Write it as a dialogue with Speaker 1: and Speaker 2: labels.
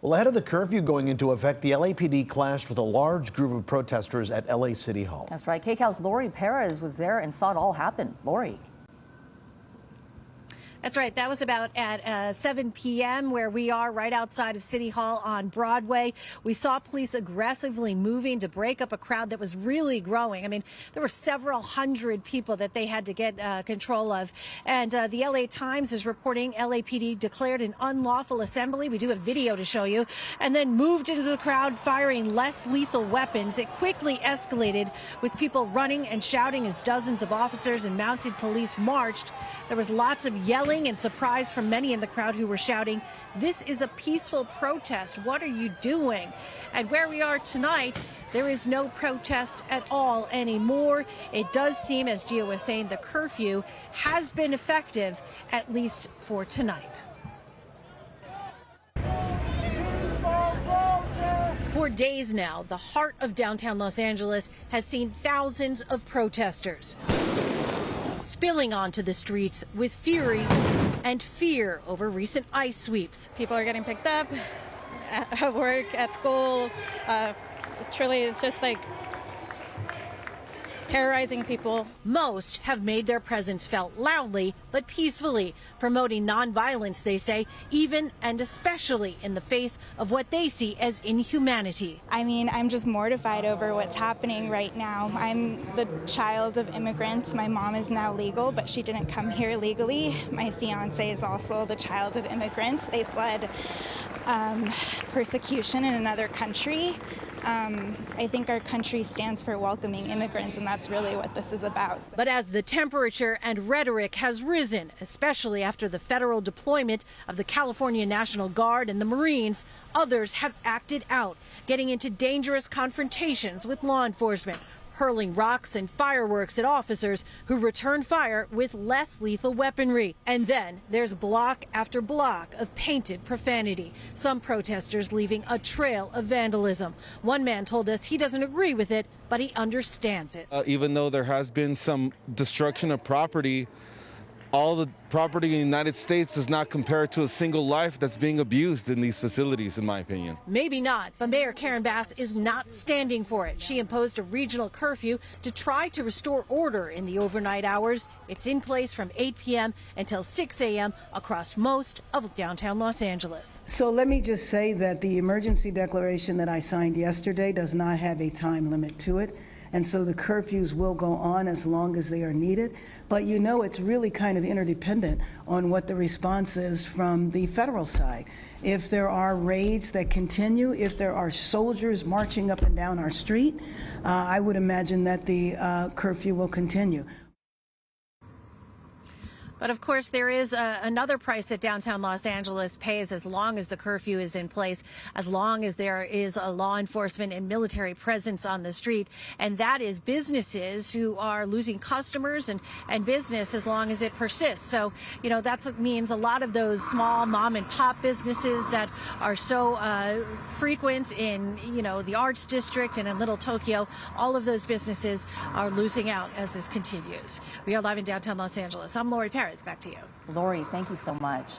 Speaker 1: Well, ahead of the curfew going into effect, the LAPD clashed with a large group of protesters at LA City Hall.
Speaker 2: That's right. KCAL's Laurie Perez was there and saw it all happen. Laurie.
Speaker 3: That's right. That was about at 7 p.m. where we are right outside of City Hall on Broadway. We saw police aggressively moving to break up a crowd that was really growing. I mean, there were several hundred people that they had to get control of. And the LA Times is reporting LAPD declared an unlawful assembly. We do have video to show you. And then moved into the crowd firing less lethal weapons. It quickly escalated with people running and shouting as dozens of officers and mounted police marched. There was lots of yelling and surprise from many in the crowd who were shouting, "This is a peaceful protest. What are you doing?" And where we are tonight, there is no protest at all anymore. It does seem, as Gio was saying, the curfew has been effective, at least for tonight. For days now, the heart of downtown Los Angeles has seen thousands of protesters spilling onto the streets with fury and fear over recent ICE sweeps.
Speaker 4: People are getting picked up at work, at school. Truly, it's just like terrorizing people.
Speaker 3: Most have made their presence felt loudly but peacefully, promoting nonviolence, they say, even and especially in the face of what they see as inhumanity.
Speaker 5: I mean, I'm just mortified over what's happening right now. I'm the child of immigrants. My mom is now legal, but she didn't come here legally. My fiance is also the child of immigrants. They fled persecution in another country. I think our country stands for welcoming immigrants, and that's really what this is about.
Speaker 3: But as the temperature and rhetoric has risen, especially after the federal deployment of the California National Guard and the Marines, others have acted out, getting into dangerous confrontations with law enforcement, hurling rocks and fireworks at officers who return fire with less lethal weaponry. And then there's block after block of painted profanity, some protesters leaving a trail of vandalism. One man told us he doesn't agree with it, but he understands it.
Speaker 6: Even though there has been some destruction of property, all the property in the United States does not compare to a single life that's being abused in these facilities, in my opinion.
Speaker 3: Maybe not, but Mayor Karen Bass is not standing for it. She imposed a regional curfew to try to restore order in the overnight hours. It's in place from 8 p.m. until 6 a.m. across most of downtown Los Angeles.
Speaker 7: So let me just say that the emergency declaration that I signed yesterday does not have a time limit to it. And so the curfews will go on as long as they are needed. But you know, it's really kind of interdependent on what the response is from the federal side. If there are raids that continue, if there are soldiers marching up and down our street, I would imagine that the curfew will continue.
Speaker 3: But of course, there is another price that downtown Los Angeles pays as long as the curfew is in place, as long as there is a law enforcement and military presence on the street. And that is businesses who are losing customers and business as long as it persists. So, you know, that means a lot of those small mom and pop businesses that are so frequent in, you know, the arts district and in Little Tokyo. All of those businesses are losing out as this continues. We are live in downtown Los Angeles. I'm Laurie Perez. Back to you.
Speaker 2: Laurie, thank you so much.